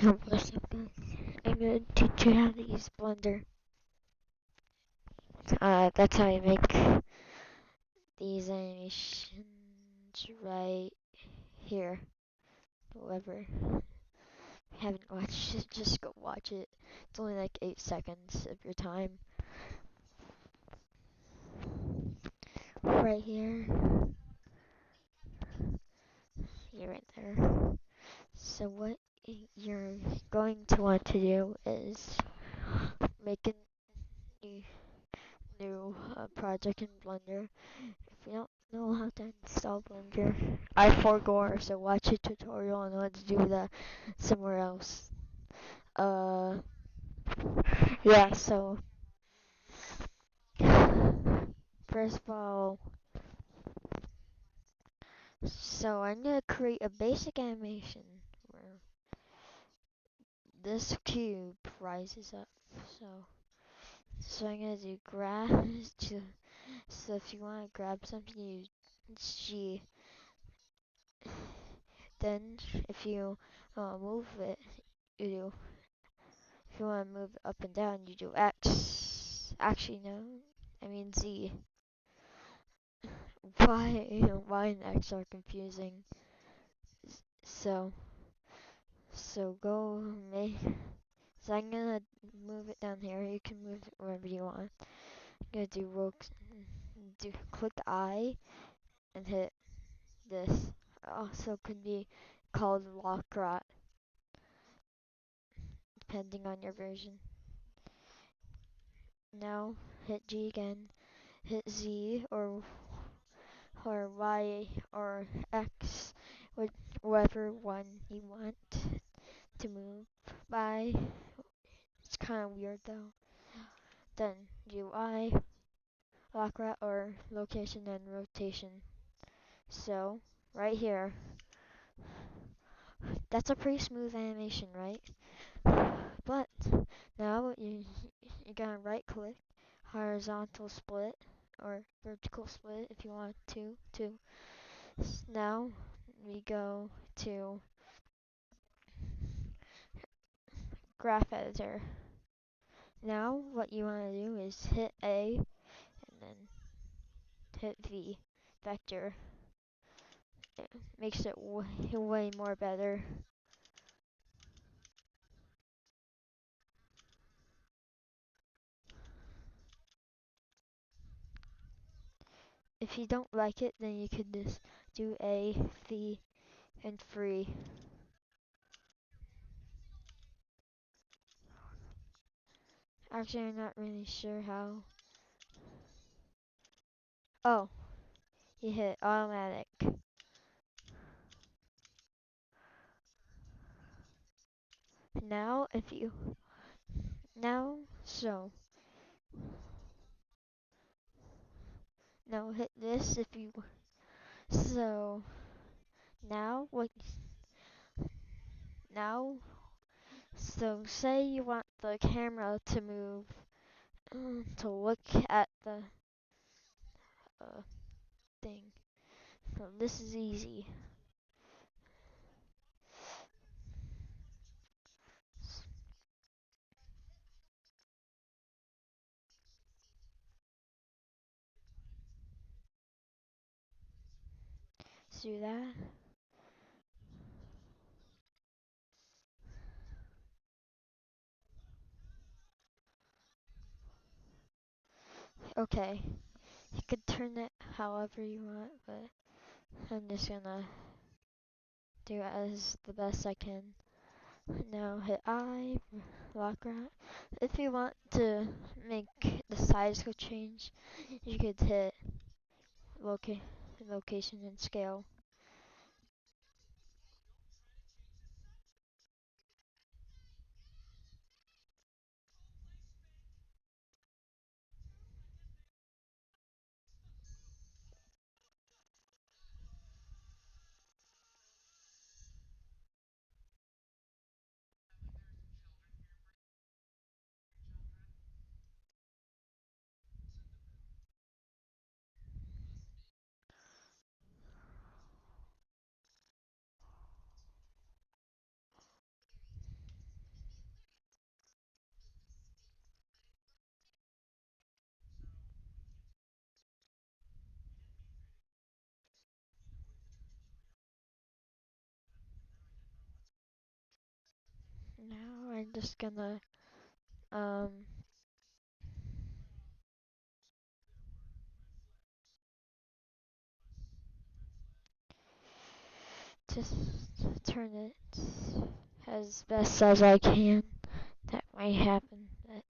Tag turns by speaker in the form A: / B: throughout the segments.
A: What's up, guys? I'm gonna teach you how to use Blender. That's how you make these animations right here. Whoever haven't watched it, just go watch it. It's only like 8 seconds of your time. Right here. You're right there. So what you're going to want to do is make a new project in Blender. If you don't know how to install Blender, I forgot, so watch a tutorial on how to do that somewhere else. Uh, yeah, so first of all, so I'm gonna create a basic animation where this cube rises up. So I'm gonna do grab to, so if you wanna grab something, you G. Then if you move it, you do. If you want to move it up and down, you do X. Actually, no. I mean Z. Y and X are confusing. So, so go make. So I'm gonna move it down here. You can move it wherever you want. I'm gonna click I and hit this. Also could be called lock rot, depending on your version. Now hit G again. Hit Z or Y or X, whichever one you want to move by. It's kind of weird though. Then UI, lock rat, or location and rotation. So right here, that's a pretty smooth animation, right? But now you're gonna right click, horizontal split or vertical split if you want to. Now we go to graph editor. Now what you want to do is hit A and then hit V vector. It makes it way more better. If you don't like it, then you could just do A, V, and free. Actually, I'm not really sure how. Oh, you hit automatic. Now, if you now so now hit this if you so now now so say you want the camera to move to look at the uh, thing. So this is easy. Let's do that. Okay, you could turn it however you want, but I'm just gonna do it as the best I can. Now hit I, lock rat. If you want to make the size go change, you could hit loca location and scale. Now I'm just gonna um just turn it as best as I can. That might happen, but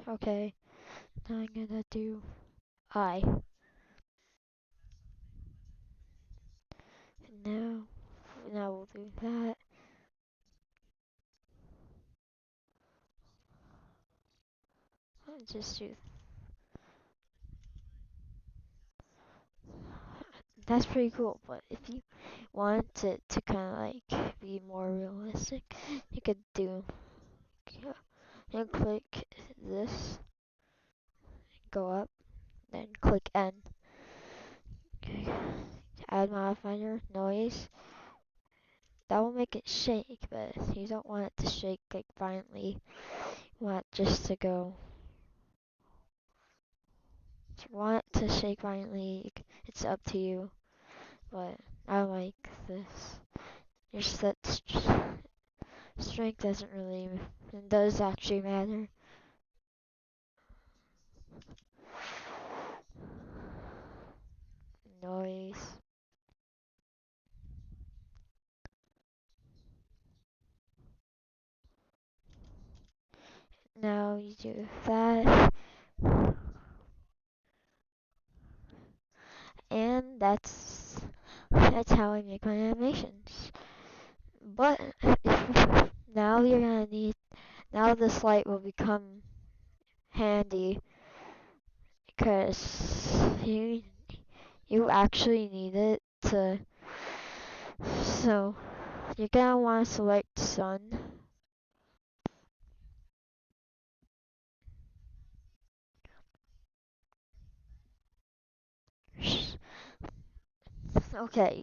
A: okay. Now I'm gonna do I. And now we'll do that. I'll just do. That's pretty cool, but if you want it to kind of like be more realistic, you could do. You click this, go up, then click N. Okay. Add modifier, noise. That will make it shake, but you don't want it to shake like violently. You want it just to go. If you want it to shake violently, it's up to you. But I like this. Just that strength doesn't really, it does actually matter. Noise. Now you do that. And that's how I make my animations. But now you're gonna need, now this light will become handy because you actually need it to, so you're gonna want to select sun. Okay,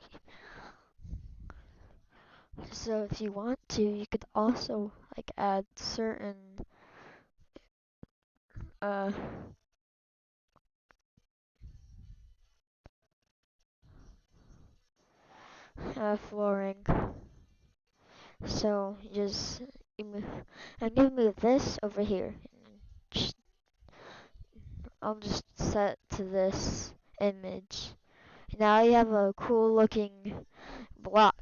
A: so if you want to, you could also like add certain uh flooring. So just you move, I'm gonna move this over here. I'll just set to this image. Now you have a cool looking block.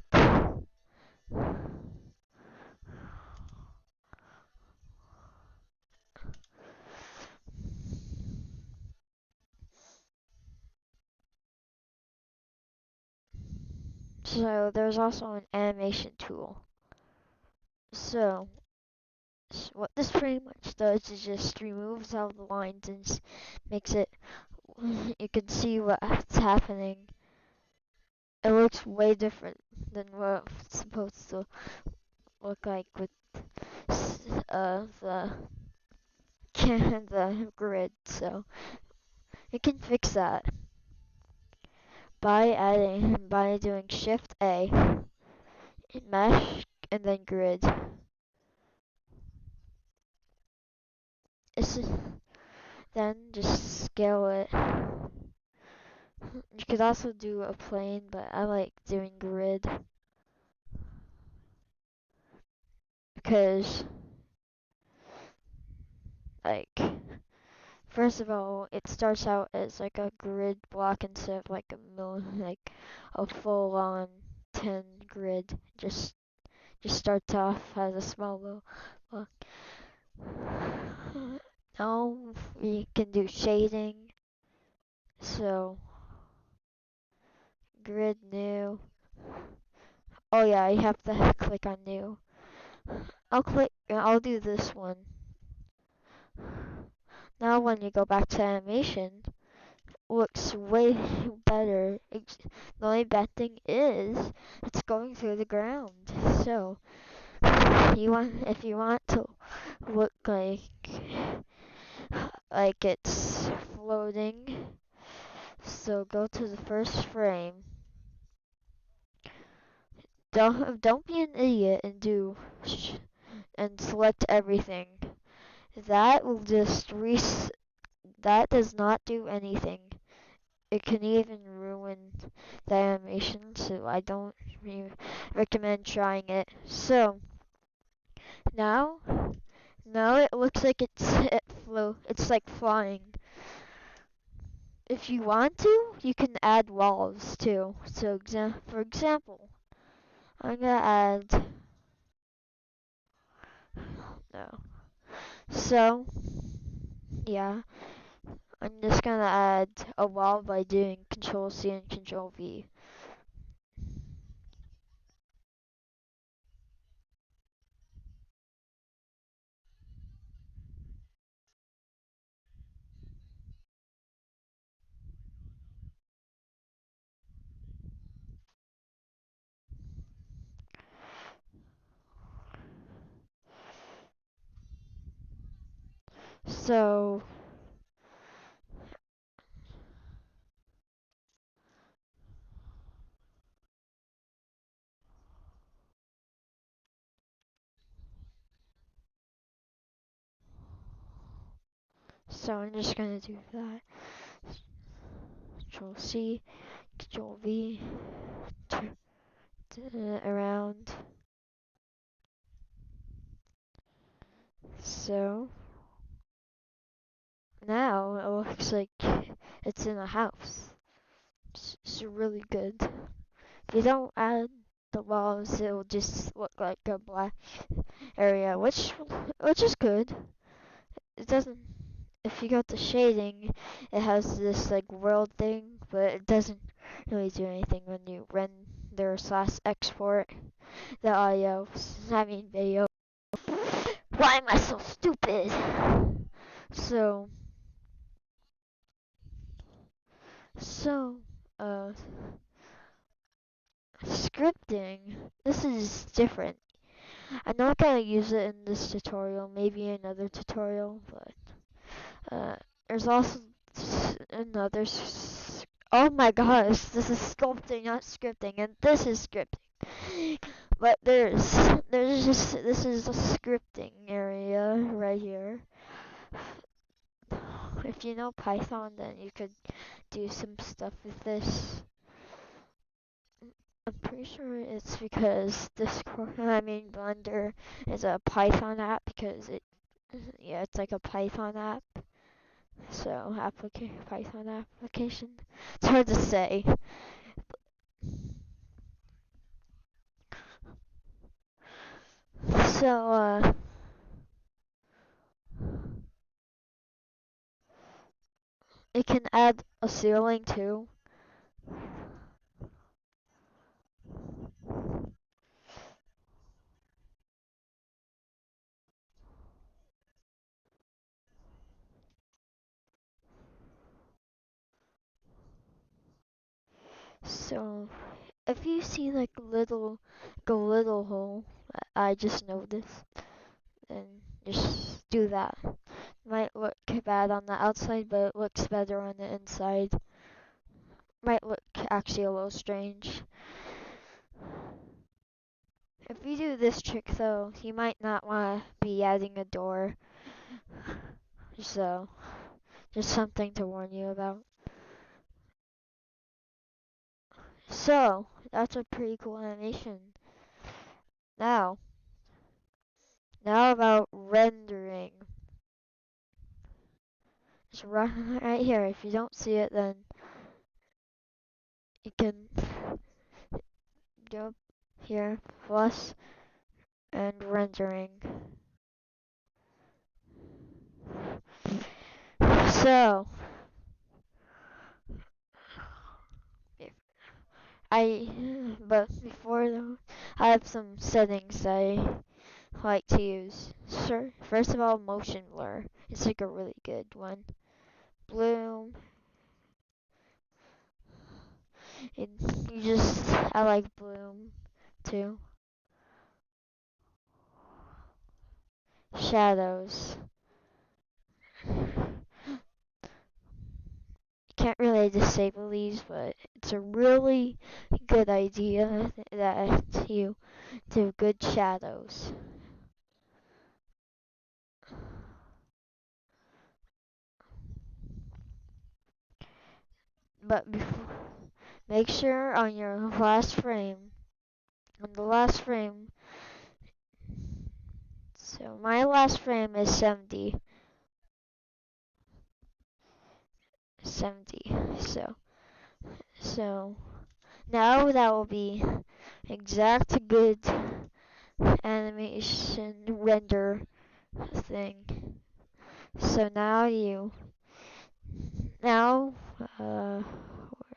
A: So there's also an animation tool. So what this pretty much does is just removes all the lines and makes it, you can see what's happening. It looks way different than what it's supposed to look like with the the grid. So you can fix that by doing Shift A, mesh, and then grid. It's, then just scale it. You could also do a plane, but I like doing grid because, like, first of all, it starts out as like a grid block instead of like like a full-on 10 grid. Just starts off as a small little block. Now we can do shading. So grid new. Oh yeah, you have to click on new. I'll do this one. Now when you go back to animation, looks way better. The only bad thing is it's going through the ground. So if you want to look like it's floating, so go to the first frame don't be an idiot and and select everything. That will just that does not do anything. It can even ruin the animation, so I don't recommend trying it. So now, now it looks like it's like flying. If you want to, you can add walls too. So for example, I'm gonna add no. So yeah, I'm just gonna add a wall by doing Control C and Control V. So I'm just gonna do that. Control C, Control V, around. So now it looks like it's in a house. It's really good. If you don't add the walls, it'll just look like a black area, which is good. It doesn't. If you got the shading, it has this like world thing, but it doesn't really do anything when you render slash export the audio. I mean video. Why am I so stupid? So so uh scripting. This is different. I'm not gonna use it in this tutorial. Maybe another tutorial, but there's also another. Oh my gosh, this is sculpting, not scripting, and this is scripting. But there's just this is a scripting area right here. If you know Python, then you could do some stuff with this. I'm pretty sure it's because Blender is a Python app because yeah, it's like a Python app. So Python application. It's hard to say. So it can add a ceiling too. So if you see like a little hole, I just noticed, then just do that. Might look bad on the outside, but it looks better on the inside. Might look actually a little strange. If you do this trick though, you might not want to be adding a door. So, just something to warn you about. So, that's a pretty cool animation. Now, now about rendering. It's right here. If you don't see it, then you can go here, plus, and rendering. So, but before though, I have some settings I like to use. Sure, first of all, motion blur. It's like a really good one. Bloom. It, I like bloom too. Shadows. You can't really disable these, but It's a really good idea that you do good shadows. But before, make sure on your last frame, on the last frame, so my last frame is 70. So now that will be exact good animation render thing. So now, where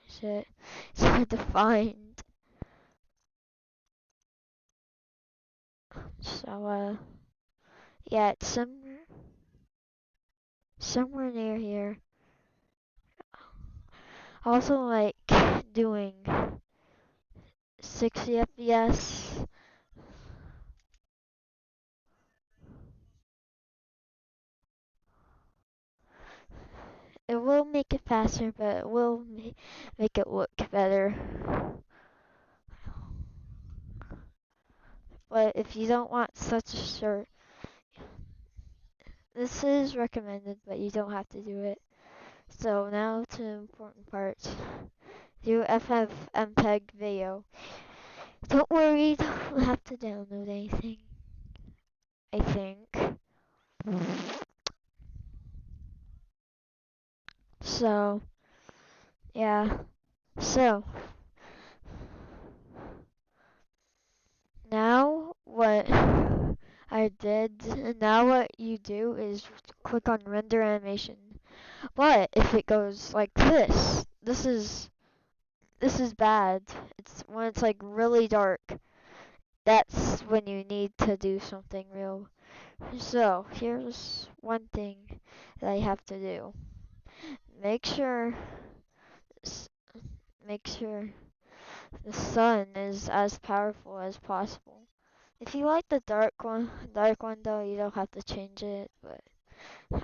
A: is it? It's hard to find. So, yeah, it's somewhere near here. Also, like, doing 60 FPS. It will make it faster, but it will make it look better. But if you don't want such a short, this is recommended, but you don't have to do it. So now to the important part. Do FFmpeg video. Don't worry, you don't have to download anything. I think. So, yeah. So, now what I did, now what you do is click on render animation. But if it goes like this is bad. It's when it's like really dark. That's when you need to do something real. So, here's one thing that you have to do. Make sure make sure the sun is as powerful as possible. If you like the dark one though, you don't have to change it, but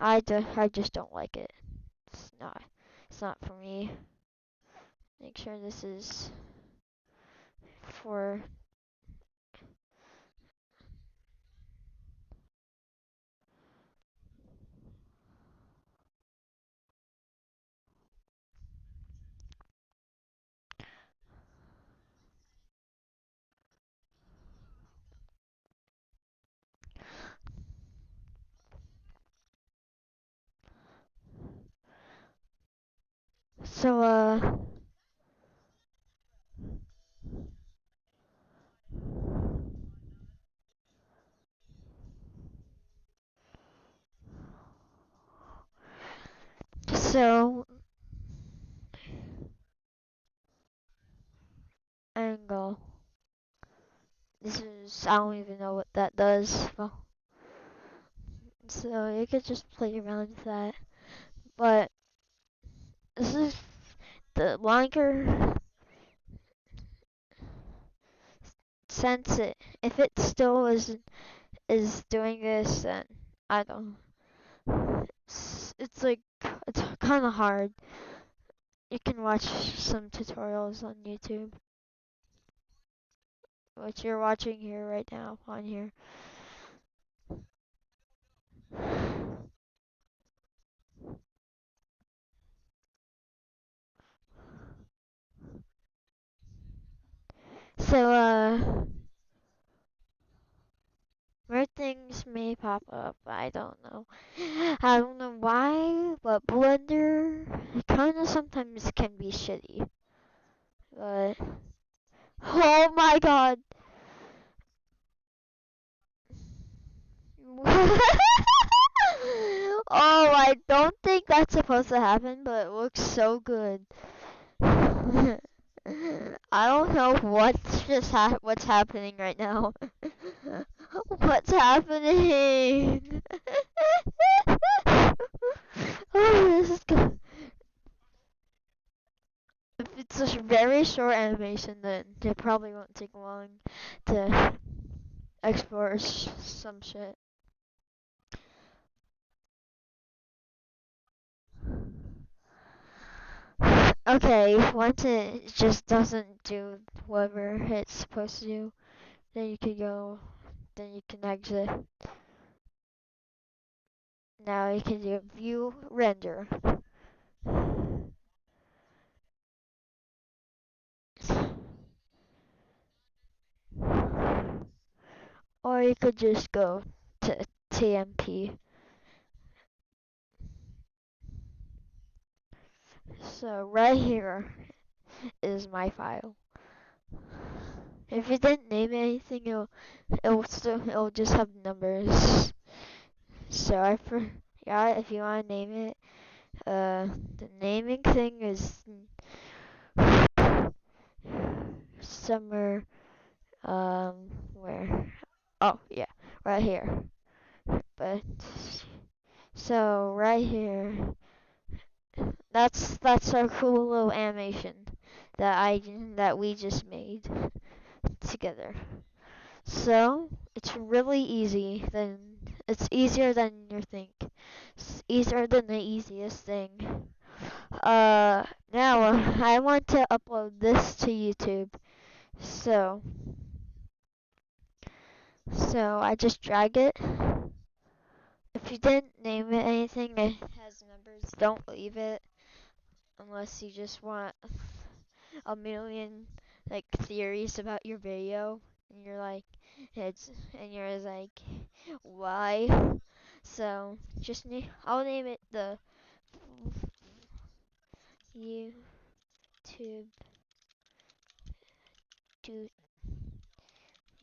A: I just don't like it. It's not, it's not for me. Make sure this is for, so, so, angle. This is, I don't even know what that does. Well, so you could just play around with that. But this is the longer since it, if it still is doing this, then I don't. It's like it's kind of hard. You can watch some tutorials on YouTube, which you're watching here right now on here. So more things may pop up. I don't know. I don't know why, but Blender kind of sometimes can be shitty. But oh my god. Oh, I don't think that's supposed to happen, but it looks so good. I don't know what's happening right now. What's happening? Oh, this is good. If it's a very short animation, then it probably won't take long to explore some shit. Okay, once it just doesn't do whatever it's supposed to do, then you can go, then you can exit. Now you can do view render. Or you could just go to TMP. So right here is my file. If you didn't name anything, it'll just have numbers. So yeah, if you want to name it, the naming thing is somewhere, where? Oh yeah, right here. But so right here, that's our cool little animation that we just made together. So it's really easy. It's easier than you think. It's easier than the easiest thing. Now I want to upload this to YouTube. So I just drag it. If you didn't name it anything, it has numbers. Don't leave it unless you just want a million like theories about your video, and you're like, why? So I'll name it the YouTube to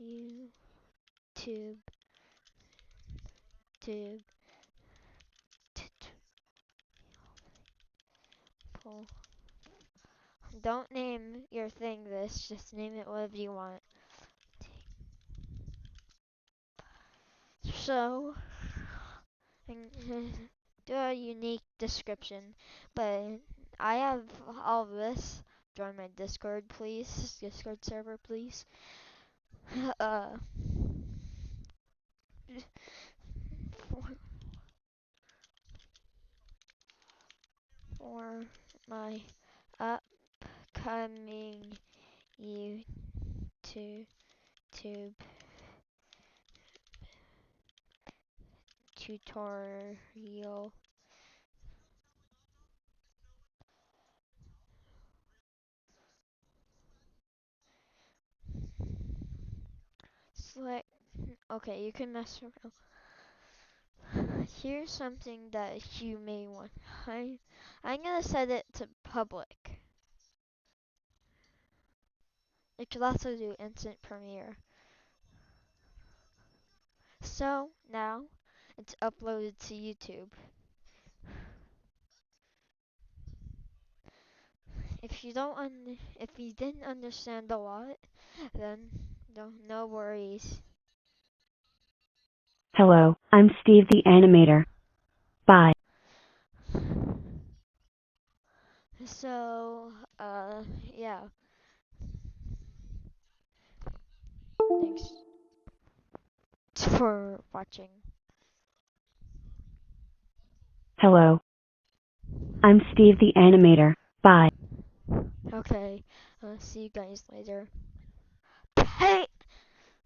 A: YouTube tube tutorial. Don't name your thing this, just name it whatever you want. So, do a unique description, but I have all this. Join my Discord, please. Discord server, please. uh, for my upcoming YouTube tutorial. Select. Okay, you can mess around. Here's something that you may want. I'm gonna set it to public. It could also do instant premiere. So now it's uploaded to YouTube. If you didn't understand a lot, then no worries.
B: Hello, I'm Steve the Animator. Bye.
A: So yeah. Thanks for watching.
B: Hello, I'm Steve the Animator. Bye.
A: Okay, see you guys later.